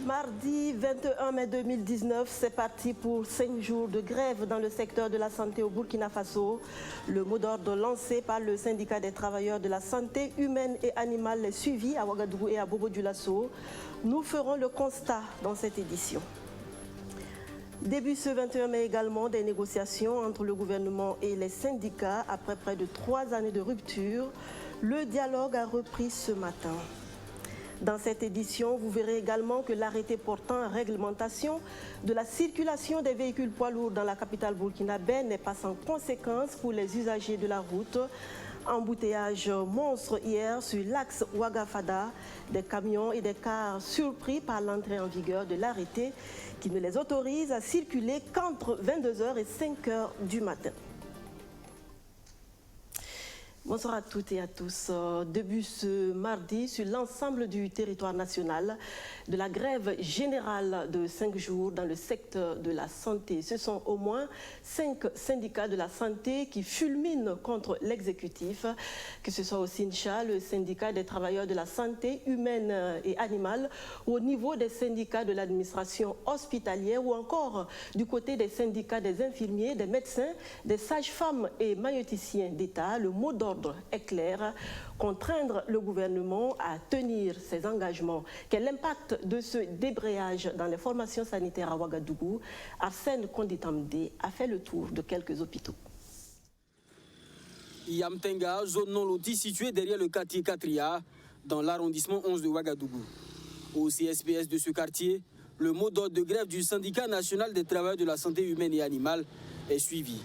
Mardi 21 mai 2019, c'est parti pour 5 jours de grève dans le secteur de la santé au Burkina Faso. Le mot d'ordre lancé par le syndicat des travailleurs de la santé humaine et animale est suivi à Ouagadougou et à Bobo-Dioulasso. Nous ferons le constat dans cette édition. Début ce 21 mai également des négociations entre le gouvernement et les syndicats. Après près de 3 années de rupture, le dialogue a repris ce matin. Dans cette édition, vous verrez également que l'arrêté portant réglementation de la circulation des véhicules poids lourds dans la capitale burkinabé n'est pas sans conséquence pour les usagers de la route. Embouteillage monstre hier sur l'axe Ouaga-Fada, des camions et des cars surpris par l'entrée en vigueur de l'arrêté qui ne les autorise à circuler qu'entre 22h et 5h du matin. Bonsoir à toutes et à tous. Début ce mardi sur l'ensemble du territoire national de la grève générale de 5 jours dans le secteur de la santé. Ce sont au moins 5 syndicats de la santé qui fulminent contre l'exécutif, que ce soit au SYNCHA, le syndicat des travailleurs de la santé humaine et animale, ou au niveau des syndicats de l'administration hospitalière ou encore du côté des syndicats des infirmiers, des médecins, des sages-femmes et maïeuticiens d'État. Le mot d'ordre est clair, contraindre le gouvernement à tenir ses engagements. Quel impact de ce débrayage dans les formations sanitaires à Ouagadougou? Arsène Konditamde a fait le tour de quelques hôpitaux. Yamtenga, zone non lotie située derrière le quartier Katria, dans l'arrondissement 11 de Ouagadougou. Au CSPS de ce quartier, le mot d'ordre de grève du syndicat national des travailleurs de la santé humaine et animale est suivi.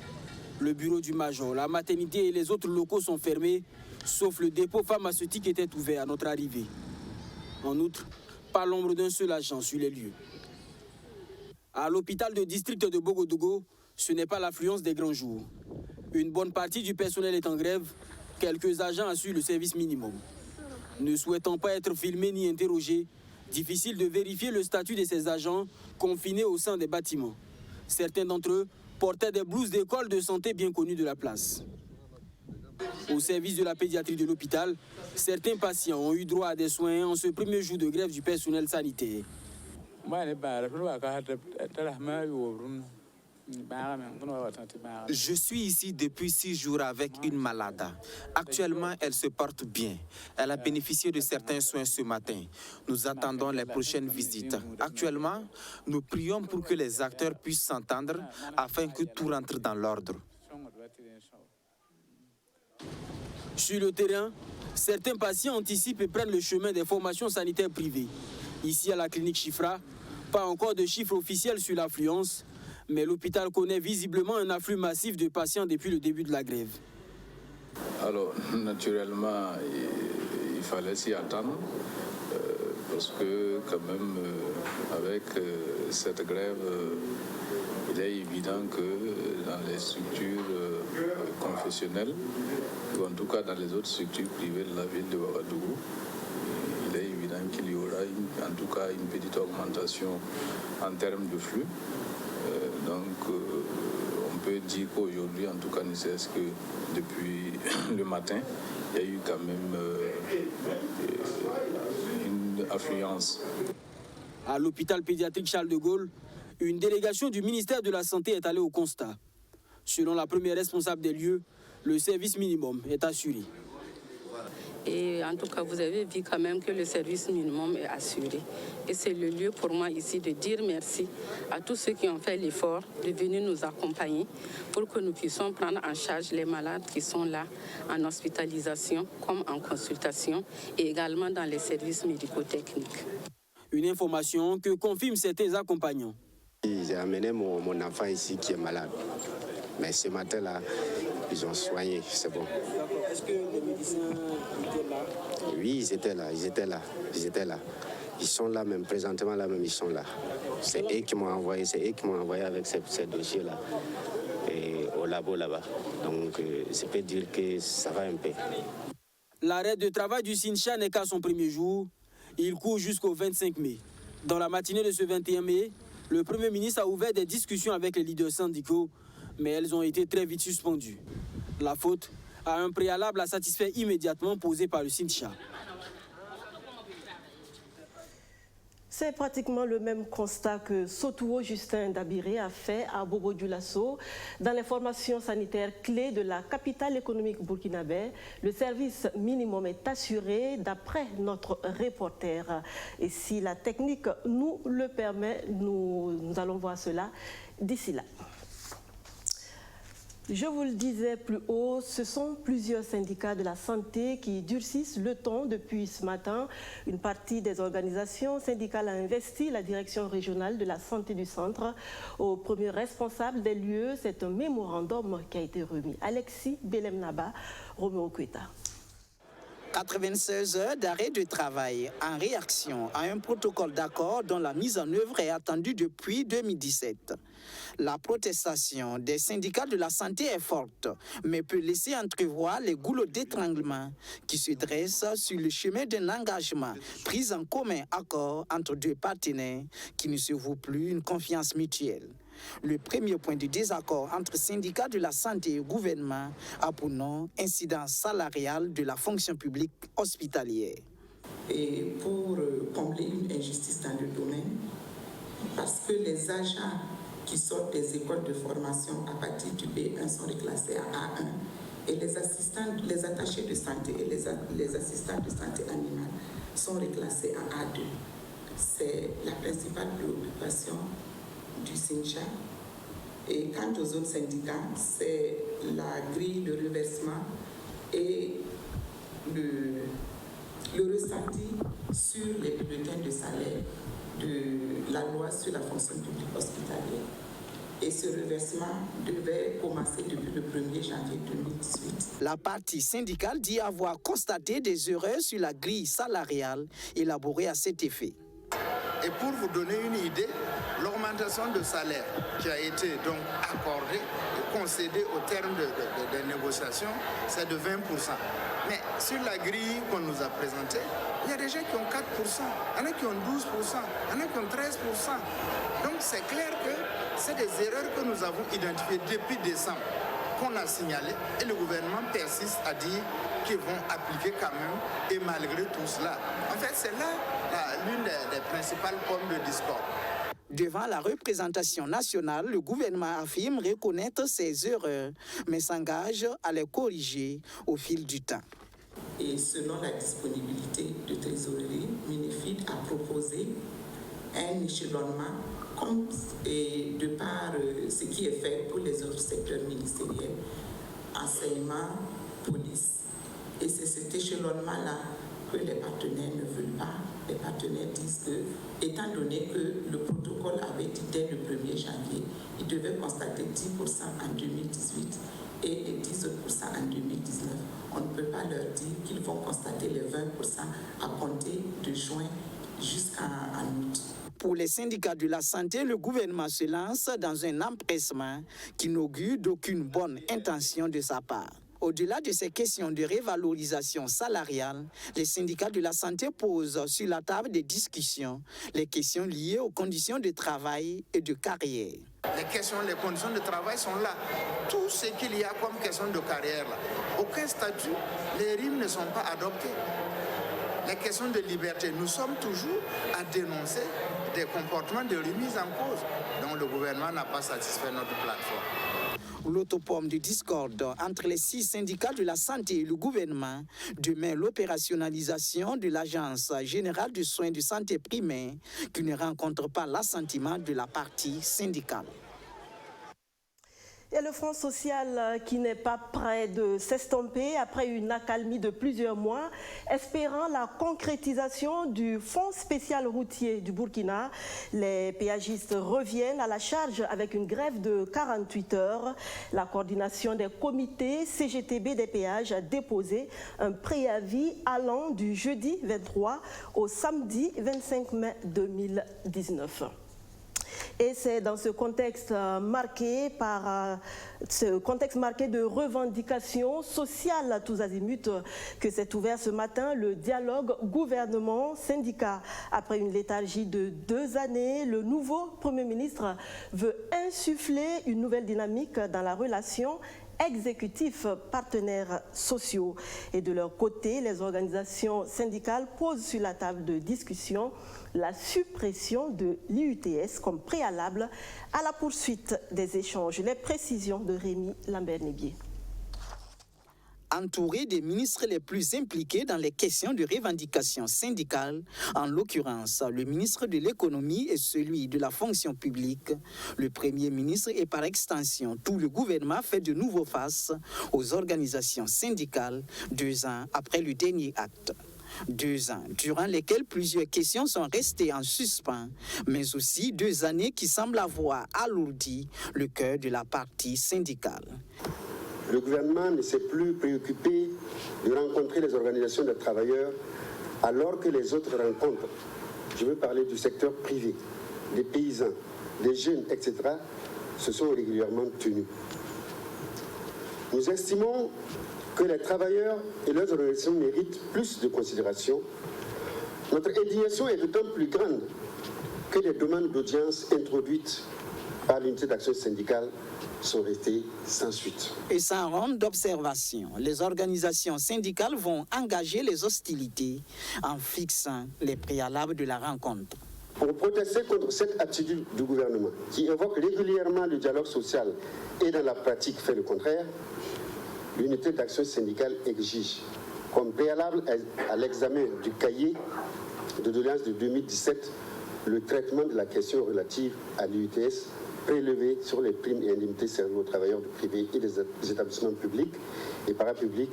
Le bureau du major, la maternité et les autres locaux sont fermés, sauf le dépôt pharmaceutique était ouvert à notre arrivée. En outre, pas l'ombre d'un seul agent sur les lieux. À l'hôpital de district de Bogodougou, ce n'est pas l'affluence des grands jours. Une bonne partie du personnel est en grève, quelques agents assurent le service minimum. Ne souhaitant pas être filmés ni interrogés, difficile de vérifier le statut de ces agents confinés au sein des bâtiments. Certains d'entre eux portaient des blouses d'école de santé bien connues de la place. Au service de la pédiatrie de l'hôpital, certains patients ont eu droit à des soins en ce premier jour de grève du personnel sanitaire. Je suis ici depuis 6 jours avec une malade. Actuellement, elle se porte bien. Elle a bénéficié de certains soins ce matin. Nous attendons les prochaines visites. Actuellement, nous prions pour que les acteurs puissent s'entendre afin que tout rentre dans l'ordre. Sur le terrain, certains patients anticipent et prennent le chemin des formations sanitaires privées. Ici, à la clinique Chifra, pas encore de chiffres officiels sur l'affluence, mais l'hôpital connaît visiblement un afflux massif de patients depuis le début de la grève. Alors, naturellement, il fallait s'y attendre, parce que quand même, avec cette grève, il est évident que dans les structures confessionnelles, ou en tout cas dans les autres structures privées de la ville de Ouagadougou, il est évident qu'il y aura en tout cas une petite augmentation en termes de flux. Donc, on peut dire qu'aujourd'hui, en tout cas, ne serait-ce que depuis le matin, il y a eu quand même une affluence. À l'hôpital pédiatrique Charles de Gaulle, une délégation du ministère de la Santé est allée au constat. Selon la première responsable des lieux, le service minimum est assuré. Et en tout cas, vous avez vu quand même que le service minimum est assuré. Et c'est le lieu pour moi ici de dire merci à tous ceux qui ont fait l'effort de venir nous accompagner pour que nous puissions prendre en charge les malades qui sont là en hospitalisation comme en consultation et également dans les services médico-techniques. Une information que confirment certains accompagnants. J'ai amené mon enfant ici qui est malade. Mais ce matin-là, ils ont soigné, c'est bon. Est-ce que les médecins étaient là? Oui, ils étaient là. Ils sont là même, présentement là même, ils sont là. C'est eux qui m'ont envoyé, avec ces dossiers-là au labo là-bas. Donc, je peux dire que ça va un peu. L'arrêt de travail du SYNCHA n'est qu'à son premier jour. Il court jusqu'au 25 mai. Dans la matinée de ce 21 mai, le Premier ministre a ouvert des discussions avec les leaders syndicaux, mais elles ont été très vite suspendues. La faute à un préalable à satisfaire immédiatement posé par le SYNCHA. C'est pratiquement le même constat que Sotouo Justin Dabiré a fait à Bobo Dioulasso. Dans les formations sanitaires clés de la capitale économique burkinabé, le service minimum est assuré d'après notre reporter. Et si la technique nous le permet, nous allons voir cela d'ici là. Je vous le disais plus haut, ce sont plusieurs syndicats de la santé qui durcissent le ton depuis ce matin. Une partie des organisations syndicales a investi la direction régionale de la santé du centre. Au premier responsable des lieux, c'est un mémorandum qui a été remis. Alexis Belemnaba, Roméo Kweta. 96 heures d'arrêt de travail en réaction à un protocole d'accord dont la mise en œuvre est attendue depuis 2017. La protestation des syndicats de la santé est forte, mais peut laisser entrevoir les goulots d'étranglement qui se dressent sur le chemin d'un engagement pris en commun accord entre deux partenaires qui ne se vouent plus une confiance mutuelle. Le premier point de désaccord entre syndicats de la santé et gouvernement a pour nom incidence salariale de la fonction publique hospitalière. Et pour combler une injustice dans le domaine, parce que les agents qui sortent des écoles de formation à partir du B1 sont reclassés à A1 et les attachés de santé et les assistants de santé animale sont reclassés à A2. C'est la principale préoccupation du SINCHA. Et quant aux autres syndicats, c'est la grille de reversement et le ressenti sur les bulletins de salaire de la loi sur la fonction publique hospitalière. Et ce reversement devait commencer depuis le 1er janvier 2018. La partie syndicale dit avoir constaté des erreurs sur la grille salariale élaborée à cet effet. Et pour vous donner une idée, l'augmentation de salaire qui a été donc accordée et concédée au terme des négociations, c'est de 20%. Mais sur la grille qu'on nous a présentée, il y a des gens qui ont 4%, il y en a qui ont 12%, il y en a qui ont 13%. Donc c'est clair que c'est des erreurs que nous avons identifiées depuis décembre, qu'on a signalées, et le gouvernement persiste à dire qu'ils vont appliquer quand même, et malgré tout cela. En fait, c'est là l'une des principales pommes de discorde. Devant la représentation nationale, le gouvernement affirme reconnaître ses erreurs, mais s'engage à les corriger au fil du temps. Et selon la disponibilité de trésorerie, Minefid a proposé un échelonnement et de par ce qui est fait pour les autres secteurs ministériels, enseignement, police. Et c'est cet échelonnement-là que les partenaires ne veulent pas. Les partenaires disent que, étant donné que le protocole avait dit dès le 1er janvier, ils devaient constater 10% en 2018 et les 10% en 2019. On ne peut pas leur dire qu'ils vont constater les 20% à compter de juin jusqu'en août. Pour les syndicats de la santé, le gouvernement se lance dans un empressement qui n'augure d'aucune bonne intention de sa part. Au-delà de ces questions de révalorisation salariale, les syndicats de la santé posent sur la table des discussions les questions liées aux conditions de travail et de carrière. Les conditions de travail sont là. Tout ce qu'il y a comme question de carrière, là. Aucun statut, les rimes ne sont pas adoptées. Les questions de liberté, nous sommes toujours à dénoncer des comportements de remise en cause dont le gouvernement n'a pas satisfait notre plateforme. L'autopome de discorde entre les 6 syndicats de la santé et le gouvernement demeure l'opérationnalisation de l'Agence générale de soins de santé primaire qui ne rencontre pas l'assentiment de la partie syndicale. Et le Front social qui n'est pas prêt de s'estomper après une accalmie de plusieurs mois, espérant la concrétisation du Fonds spécial routier du Burkina. Les péagistes reviennent à la charge avec une grève de 48 heures. La coordination des comités CGTB des péages a déposé un préavis allant du jeudi 23 au samedi 25 mai 2019. Et c'est dans ce contexte marqué de revendications sociales à tous azimuts que s'est ouvert ce matin le dialogue gouvernement-syndicat. Après une léthargie de 2 années, le nouveau Premier ministre veut insuffler une nouvelle dynamique dans la relation exécutifs partenaires sociaux. Et de leur côté, les organisations syndicales posent sur la table de discussion la suppression de l'IUTS comme préalable à la poursuite des échanges. Les précisions de Rémi Lambert-Nébier. Entouré des ministres les plus impliqués dans les questions de revendication syndicale, en l'occurrence le ministre de l'économie et celui de la fonction publique, le Premier ministre et par extension tout le gouvernement fait de nouveau face aux organisations syndicales 2 ans après le dernier acte. 2 ans durant lesquels plusieurs questions sont restées en suspens, mais aussi 2 années qui semblent avoir alourdi le cœur de la partie syndicale. Le gouvernement ne s'est plus préoccupé de rencontrer les organisations de travailleurs alors que les autres rencontres, je veux parler du secteur privé, des paysans, des jeunes, etc., se sont régulièrement tenues. Nous estimons que les travailleurs et leurs organisations méritent plus de considération. Notre indignation est d'autant plus grande que les demandes d'audience introduites par l'unité d'action syndicale sont restées sans suite. Et sans ronde d'observation, les organisations syndicales vont engager les hostilités en fixant les préalables de la rencontre. Pour protester contre cette attitude du gouvernement qui évoque régulièrement le dialogue social et dans la pratique fait le contraire, l'unité d'action syndicale exige, comme préalable à l'examen du cahier de doléances de 2017, le traitement de la question relative à l'IUTS prélevée sur les primes et indemnités servies aux travailleurs du privé et des établissements publics et parapublics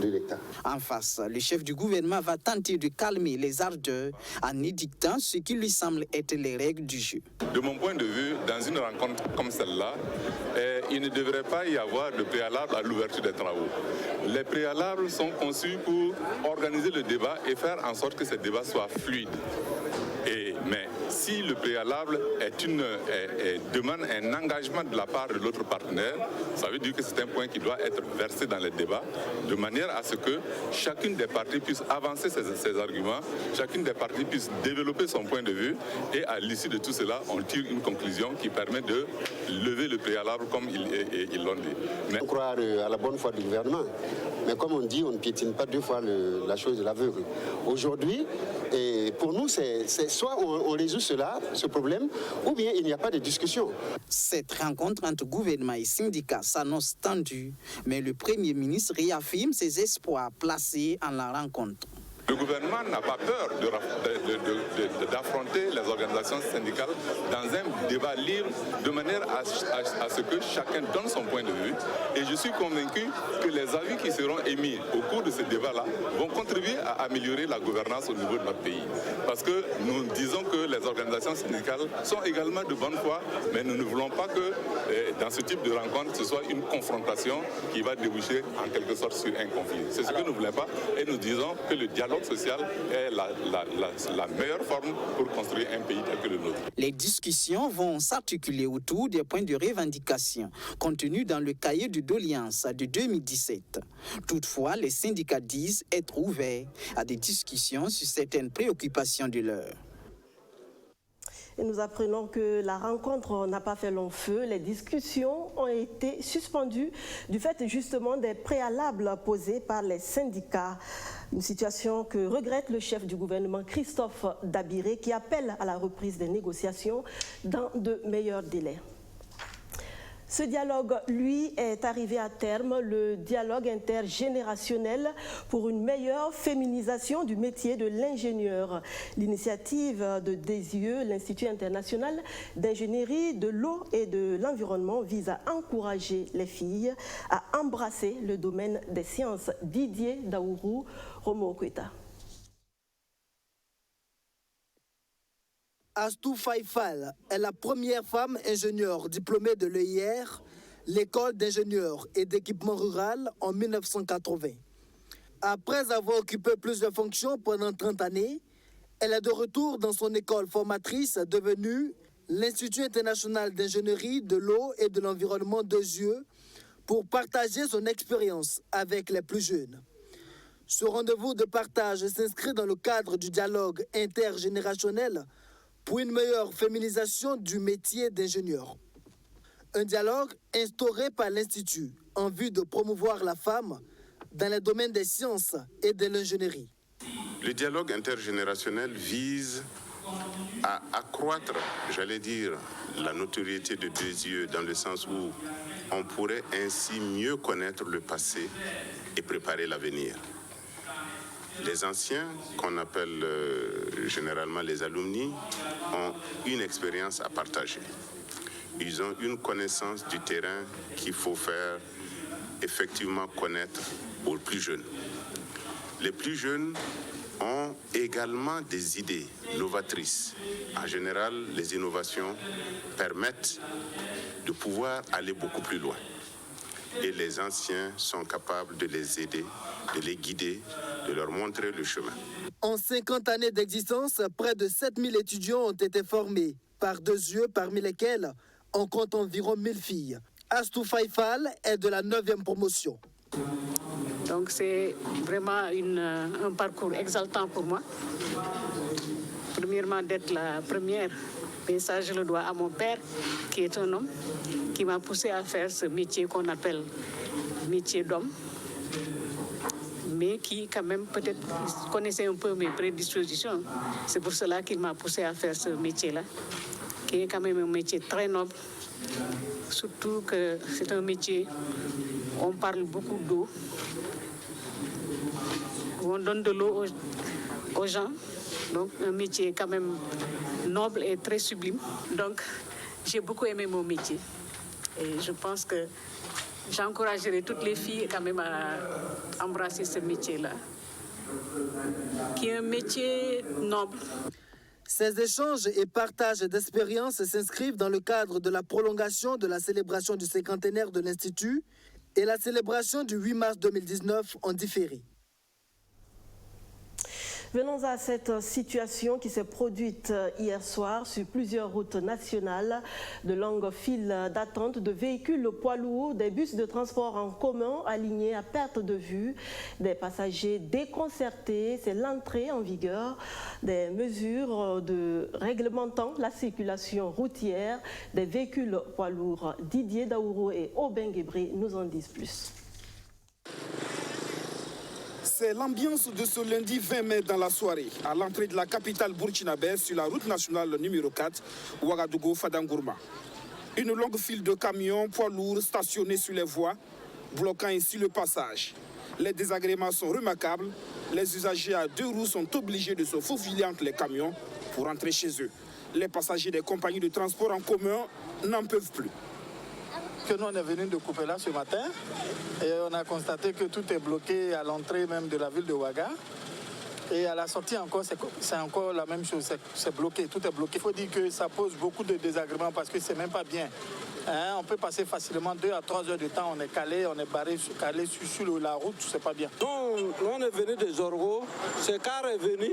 de l'État. En face, le chef du gouvernement va tenter de calmer les ardeurs en édictant ce qui lui semble être les règles du jeu. De mon point de vue, dans une rencontre comme celle-là, il ne devrait pas y avoir de préalable à l'ouverture des travaux. Les préalables sont conçus pour organiser le débat et faire en sorte que ce débat soit fluide. Mais si le préalable demande un engagement de la part de l'autre partenaire, ça veut dire que c'est un point qui doit être versé dans les débats, de manière à ce que chacune des parties puisse avancer ses arguments, chacune des parties puisse développer son point de vue, et à l'issue de tout cela, on tire une conclusion qui permet de lever le préalable comme ils l'ont dit. Mais on croit à la bonne foi du gouvernement, mais comme on dit, on ne piétine pas 2 fois la chose de l'aveugle. Aujourd'hui, pour nous, c'est soit on résout ce problème, ou bien il n'y a pas de discussion. Cette rencontre entre gouvernement et syndicats s'annonce tendue, mais le Premier ministre réaffirme ses espoirs placés en la rencontre. Le gouvernement n'a pas peur d'affronter les organisations syndicales dans un débat libre de manière à ce que chacun donne son point de vue. Et je suis convaincu que les avis qui seront émis au cours de ce débat-là vont contribuer à améliorer la gouvernance au niveau de notre pays. Parce que nous disons que les organisations syndicales sont également de bonne foi, mais nous ne voulons pas que dans ce type de rencontre, ce soit une confrontation qui va déboucher en quelque sorte sur un conflit. C'est ce que nous ne voulons pas. Et nous disons que le dialogue social est la meilleure forme pour construire un pays tel que le nôtre. Les discussions vont s'articuler autour des points de revendication contenus dans le cahier de doléances de 2017. Toutefois, les syndicats disent être ouverts à des discussions sur certaines préoccupations de l'heure. Et nous apprenons que la rencontre n'a pas fait long feu. Les discussions ont été suspendues du fait justement des préalables posés par les syndicats. Une situation que regrette le chef du gouvernement Christophe Dabiré qui appelle à la reprise des négociations dans de meilleurs délais. Ce dialogue, lui, est arrivé à terme, le dialogue intergénérationnel pour une meilleure féminisation du métier de l'ingénieur. L'initiative de DESIEU, l'Institut international d'ingénierie de l'eau et de l'environnement, vise à encourager les filles à embrasser le domaine des sciences. Didier Daourou, Romo Okweta. Astou Faifal est la première femme ingénieure diplômée de l'EIR, l'école d'ingénieurs et d'équipement rural, en 1980. Après avoir occupé plusieurs fonctions pendant 30 années, elle est de retour dans son école formatrice devenue l'Institut international d'ingénierie de l'eau et de l'environnement DESIEU pour partager son expérience avec les plus jeunes. Ce rendez-vous de partage s'inscrit dans le cadre du dialogue intergénérationnel pour une meilleure féminisation du métier d'ingénieur. Un dialogue instauré par l'Institut en vue de promouvoir la femme dans les domaines des sciences et de l'ingénierie. Le dialogue intergénérationnel vise à accroître, j'allais dire, la notoriété de deux yeux, dans le sens où on pourrait ainsi mieux connaître le passé et préparer l'avenir. Les anciens, qu'on appelle généralement les alumni, ont une expérience à partager. Ils ont une connaissance du terrain qu'il faut faire effectivement connaître aux plus jeunes. Les plus jeunes ont également des idées novatrices. En général, les innovations permettent de pouvoir aller beaucoup plus loin. Et les anciens sont capables de les aider, de les guider, de leur montrer le chemin. En 50 années d'existence, près de 7000 étudiants ont été formés par deux yeux, parmi lesquels on compte environ 1000 filles. Astou Faifal est de la 9e promotion. Donc c'est vraiment un parcours exaltant pour moi. Premièrement, d'être la première, mais ça je le dois à mon père, qui est un homme, qui m'a poussé à faire ce métier qu'on appelle métier d'homme, mais qui quand même peut-être connaissait un peu mes prédispositions. C'est pour cela qu'il m'a poussé à faire ce métier-là, qui est quand même un métier très noble, surtout que c'est un métier où on parle beaucoup d'eau, où on donne de l'eau aux gens. Donc un métier quand même noble et très sublime. Donc j'ai beaucoup aimé mon métier. Et je pense que j'encouragerai toutes les filles quand même à embrasser ce métier-là, qui est un métier noble. Ces échanges et partages d'expériences s'inscrivent dans le cadre de la prolongation de la célébration du 50aire de l'Institut et la célébration du 8 mars 2019 en différé. Venons à cette situation qui s'est produite hier soir sur plusieurs routes nationales. De longues files d'attente de véhicules poids lourds, des bus de transport en commun alignés à perte de vue, des passagers déconcertés. C'est l'entrée en vigueur des mesures de réglementant la circulation routière des véhicules poids lourds. Didier Daouro et Aubin Guébri nous en disent plus. C'est l'ambiance de ce lundi 20 mai dans la soirée, à l'entrée de la capitale burkinabé sur la route nationale numéro 4, Ouagadougou-Fadangourma. Une longue file de camions poids lourds stationnés sur les voies, bloquant ainsi le passage. Les désagréments sont remarquables. Les usagers à deux roues sont obligés de se faufiler entre les camions pour rentrer chez eux. Les passagers des compagnies de transport en commun n'en peuvent plus. Que nous on est venu de Coupéla ce matin et on a constaté que tout est bloqué à l'entrée même de la ville de Ouaga. Et à la sortie encore, c'est encore la même chose, c'est bloqué, tout est bloqué. Il faut dire que ça pose beaucoup de désagréments parce que c'est même pas bien. Hein, on peut passer facilement 2 à 3 heures de temps, on est calé, on est barré, calé sur la route, c'est pas bien. Donc, on est venu de Zorgo, ce car est venu,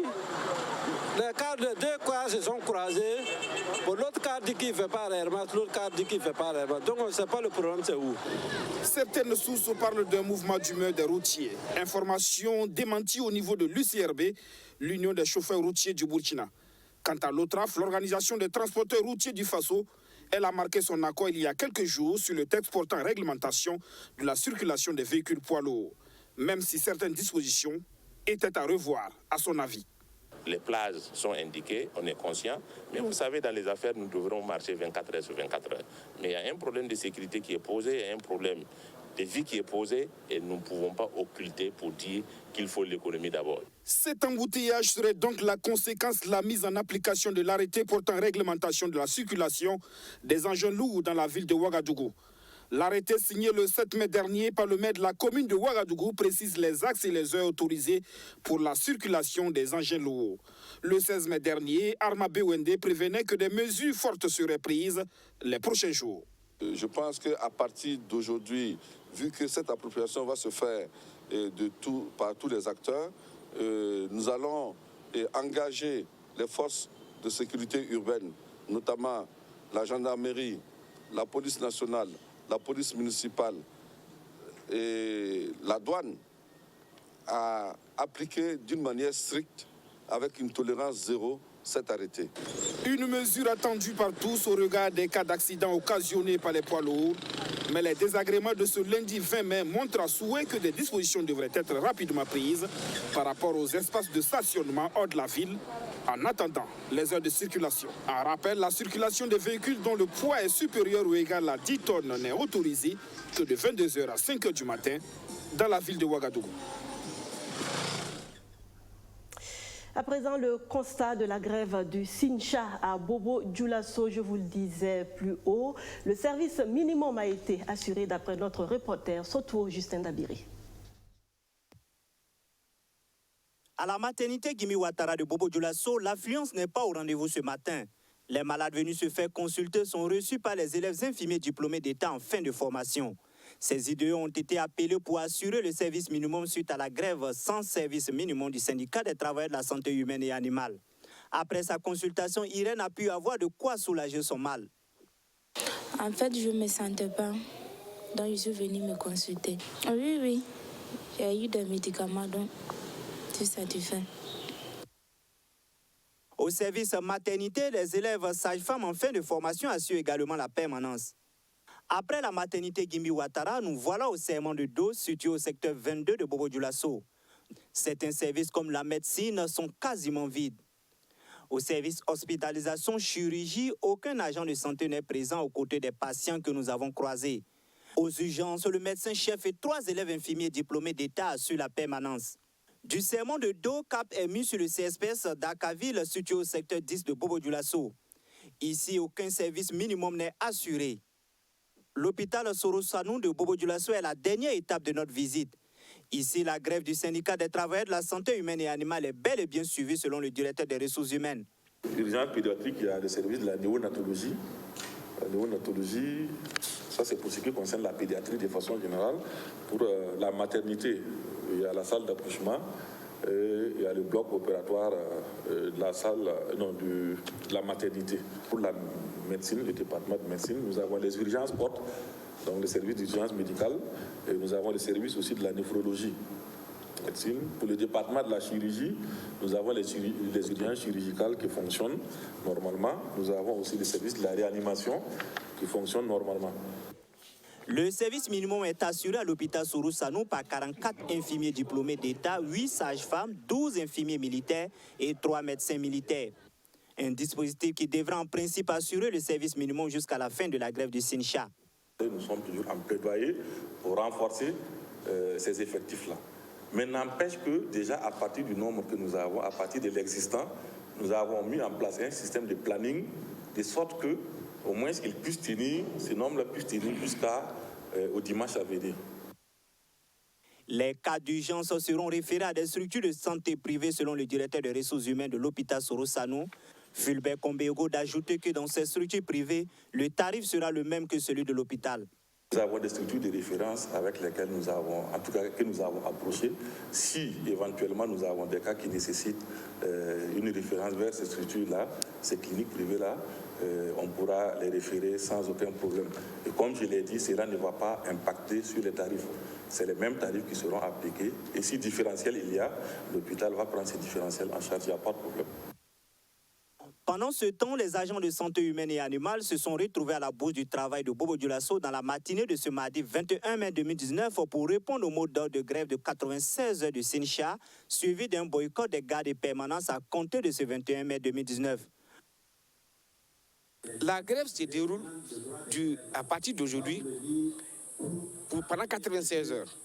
les cars de 2 cars se sont croisés, pour l'autre car dit qu'il ne fait pas réellement, l'autre car dit qu'il ne fait pas réellement. Donc on ne sait pas le problème c'est où. Certaines sources parlent d'un mouvement d'humeur des routiers. Information démentie au niveau de l'UCRB, l'Union des chauffeurs routiers du Burkina. Quant à l'OTRAF, l'organisation des transporteurs routiers du Faso, elle a marqué son accord il y a quelques jours sur le texte portant réglementation de la circulation des véhicules poids lourds, même si certaines dispositions étaient à revoir, à son avis. Les plages sont indiquées, on est conscient, mais vous savez, dans les affaires, nous devrons marcher 24 heures sur 24 heures. Mais il y a un problème de sécurité qui est posé, il y a un problème de vie qui est posé, et nous ne pouvons pas occulter pour dire qu'il faut l'économie d'abord. Cet embouteillage serait donc la conséquence de la mise en application de l'arrêté portant réglementation de la circulation des engins lourds dans la ville de Ouagadougou. L'arrêté signé le 7 mai dernier par le maire de la commune de Ouagadougou précise les axes et les heures autorisées pour la circulation des engins lourds. Le 16 mai dernier, Arma Bewende prévenait que des mesures fortes seraient prises les prochains jours. Je pense qu'à partir d'aujourd'hui, vu que cette appropriation va se faire par tous les acteurs, nous allons engager les forces de sécurité urbaine, notamment la gendarmerie, la police nationale, la police municipale et la douane, à appliquer d'une manière stricte, avec une tolérance zéro, cet arrêté. Une mesure attendue par tous au regard des cas d'accidents occasionnés par les poids lourds. Mais les désagréments de ce lundi 20 mai montrent à souhait que des dispositions devraient être rapidement prises par rapport aux espaces de stationnement hors de la ville en attendant les heures de circulation. En rappel, la circulation des véhicules dont le poids est supérieur ou égal à 10 tonnes n'est autorisée que de 22h à 5h du matin dans la ville de Ouagadougou. À présent, le constat de la grève du Sincha à Bobo-Dioulasso, je vous le disais plus haut. Le service minimum a été assuré d'après notre reporter Soto Justin Dabiri. À la maternité Gimi Ouattara de Bobo-Dioulasso, l'affluence n'est pas au rendez-vous ce matin. Les malades venus se faire consulter sont reçus par les élèves infirmiers diplômés d'État en fin de formation. Ces IDE ont été appelés pour assurer le service minimum suite à la grève sans service minimum du syndicat des travailleurs de la santé humaine et animale. Après sa consultation, Irène a pu avoir de quoi soulager son mal. En fait, je ne me sentais pas, donc je suis venue me consulter. Oui, j'ai eu des médicaments, donc tout ça tu fais. Au service maternité, les élèves sages-femmes en fin de formation assurent également la permanence. Après la maternité Gimi Ouattara, nous voilà au serment de dos situé au secteur 22 de Bobo-Dioulasso. Certains services comme la médecine sont quasiment vides. Au service hospitalisation chirurgie, aucun agent de santé n'est présent aux côtés des patients que nous avons croisés. Aux urgences, le médecin-chef et 3 élèves infirmiers diplômés d'État assurent la permanence. Du serment de dos, cap est mis sur le CSPS d'Akaville situé au secteur 10 de Bobo-Dioulasso. Ici, aucun service minimum n'est assuré. L'hôpital Sorosanou de Bobo-Dioulasso est la dernière étape de notre visite. Ici, la grève du syndicat des travailleurs de la santé humaine et animale est bel et bien suivie selon le directeur des ressources humaines. Urgence pédiatrique, il y a le service de la néonatologie. La néonatologie, ça c'est pour ce qui concerne la pédiatrie de façon générale. Pour la maternité, il y a la salle d'accouchement. Et il y a le bloc opératoire de la salle, de la maternité. Pour la médecine, le département de médecine, nous avons les urgences portes, donc le service d'urgence médicale, et nous avons le service aussi de la néphrologie. Médecine. Pour le département de la chirurgie, nous avons les urgences chirurgicales qui fonctionnent normalement. Nous avons aussi le service de la réanimation qui fonctionne normalement. Le service minimum est assuré à l'hôpital Sorosanou par 44 infirmiers diplômés d'État, 8 sages-femmes, 12 infirmiers militaires et 3 médecins militaires. Un dispositif qui devrait en principe assurer le service minimum jusqu'à la fin de la grève du Sincha. Nous sommes toujours en plaidoyer pour renforcer ces effectifs-là. Mais n'empêche que déjà à partir du nombre que nous avons, à partir de l'existant, nous avons mis en place un système de planning de sorte que au moins qu'ils puissent tenir, ce nombre-là puisse tenir jusqu'au dimanche à venir. Les cas d'urgence seront référés à des structures de santé privées selon le directeur des ressources humaines de l'hôpital Sorosanou. Fulbert Kombego d'ajouter que dans ces structures privées, le tarif sera le même que celui de l'hôpital. Nous avons des structures de référence avec lesquelles nous avons, en tout cas que nous avons approché. Si éventuellement nous avons des cas qui nécessitent une référence vers ces structures-là, ces cliniques privées-là, on pourra les référer sans aucun problème. Et comme je l'ai dit, cela ne va pas impacter sur les tarifs. C'est les mêmes tarifs qui seront appliqués. Et si différentiel il y a, l'hôpital va prendre ces différentiels en charge, il n'y a pas de problème. Pendant ce temps, les agents de santé humaine et animale se sont retrouvés à la bourse du travail de Bobo-Dioulasso dans la matinée de ce mardi 21 mai 2019 pour répondre au mot d'ordre de grève de 96 heures du Sincha, suivi d'un boycott des gardes et permanences à compter de ce 21 mai 2019. La grève se déroule à partir d'aujourd'hui pendant 96 heures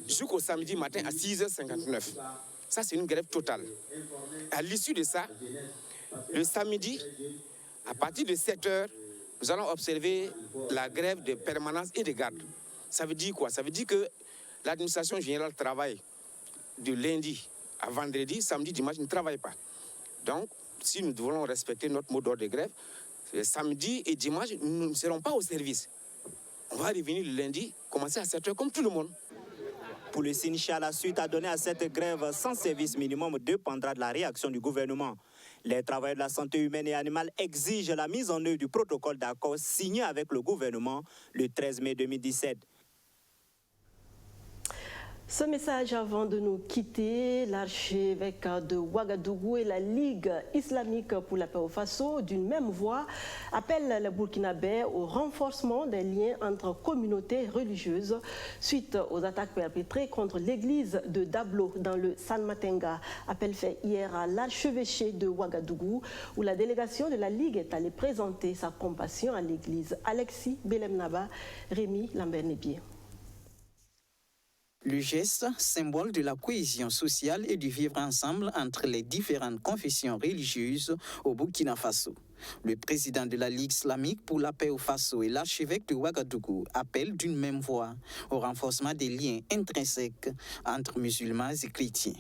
jusqu'au samedi matin à 6h59. Ça, c'est une grève totale. À l'issue de ça, le samedi, à partir de 7 heures, nous allons observer la grève de permanence et de garde. Ça veut dire quoi? Ça veut dire que l'administration générale travaille de lundi à vendredi, samedi, dimanche, ne travaille pas. Donc, si nous devons respecter notre mot d'ordre de grève, samedi et dimanche, nous ne serons pas au service. On va revenir le lundi, commencer à 7 heures comme tout le monde. Pour le Sincha, la suite à donner à cette grève sans service minimum dépendra de la réaction du gouvernement. Les travailleurs de la santé humaine et animale exigent la mise en œuvre du protocole d'accord signé avec le gouvernement le 13 mai 2017. Ce message avant de nous quitter, l'archevêque de Ouagadougou et la Ligue islamique pour la paix au Faso, d'une même voix, appellent les Burkinabés au renforcement des liens entre communautés religieuses suite aux attaques perpétrées contre l'église de Dablo dans le Sanmatenga. Appel fait hier à l'archevêché de Ouagadougou où la délégation de la Ligue est allée présenter sa compassion à l'église. Alexis Belemnaba, Rémi Lambert-Nébier. Le geste, symbole de la cohésion sociale et du vivre ensemble entre les différentes confessions religieuses au Burkina Faso. Le président de la Ligue islamique pour la paix au Faso et l'archevêque de Ouagadougou appellent d'une même voix au renforcement des liens intrinsèques entre musulmans et chrétiens.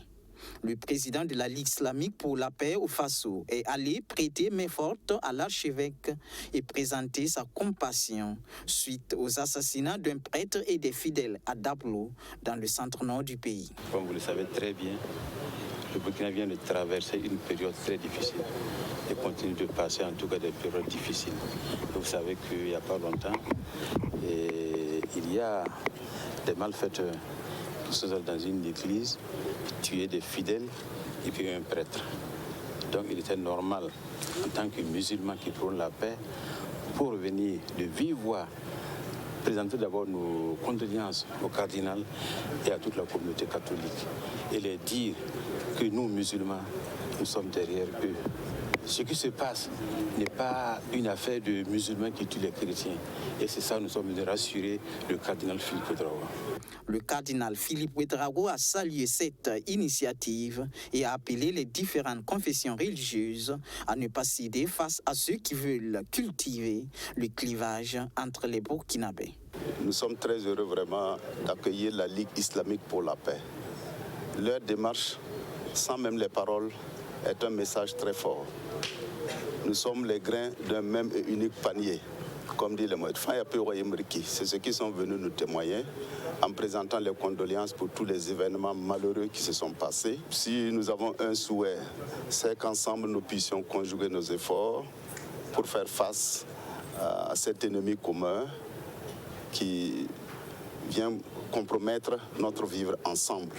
Le président de la Ligue islamique pour la paix au Faso est allé prêter main forte à l'archevêque et présenter sa compassion suite aux assassinats d'un prêtre et des fidèles à Dablo, dans le centre-nord du pays. Comme vous le savez très bien, le Burkina vient de traverser une période très difficile et continue de passer en tout cas des périodes difficiles. Vous savez qu'il n'y a pas longtemps, il y a des malfaiteurs qui sont dans une église, tuer des fidèles et puis un prêtre. Donc il était normal, en tant que musulmans qui prônent la paix, pour venir de vive voix, présenter d'abord nos condoléances au cardinal et à toute la communauté catholique et les dire que nous, musulmans, nous sommes derrière eux. Ce qui se passe n'est pas une affaire de musulmans qui tuent les chrétiens. Et c'est ça, nous sommes venus rassurer le cardinal Philippe Ouédraogo. Le cardinal Philippe Ouédraogo a salué cette initiative et a appelé les différentes confessions religieuses à ne pas céder face à ceux qui veulent cultiver le clivage entre les Burkinabés. Nous sommes très heureux vraiment d'accueillir la Ligue islamique pour la paix. Leur démarche, sans même les paroles, est un message très fort. Nous sommes les grains d'un même et unique panier, comme dit le mot. C'est ce qu'ils sont venus nous témoigner en présentant les condoléances pour tous les événements malheureux qui se sont passés. Si nous avons un souhait, c'est qu'ensemble nous puissions conjuguer nos efforts pour faire face à cet ennemi commun qui vient compromettre notre vivre ensemble.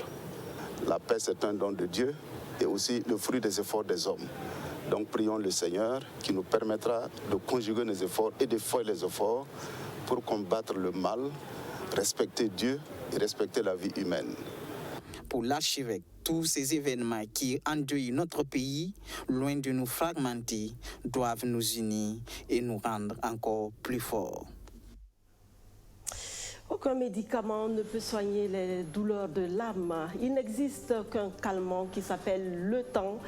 La paix, c'est un don de Dieu et aussi le fruit des efforts des hommes. Donc prions le Seigneur qui nous permettra de conjuguer nos efforts et de faire les efforts pour combattre le mal, respecter Dieu et respecter la vie humaine. Pour l'archevêque, tous ces événements qui endeuillent notre pays, loin de nous fragmenter, doivent nous unir et nous rendre encore plus forts. Aucun médicament ne peut soigner les douleurs de l'âme. Il n'existe qu'un calmant qui s'appelle le temps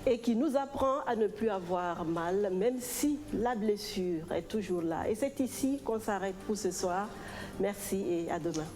et qui nous apprend à ne plus avoir mal, même si la blessure est toujours là. Et c'est ici qu'on s'arrête pour ce soir. Merci et à demain.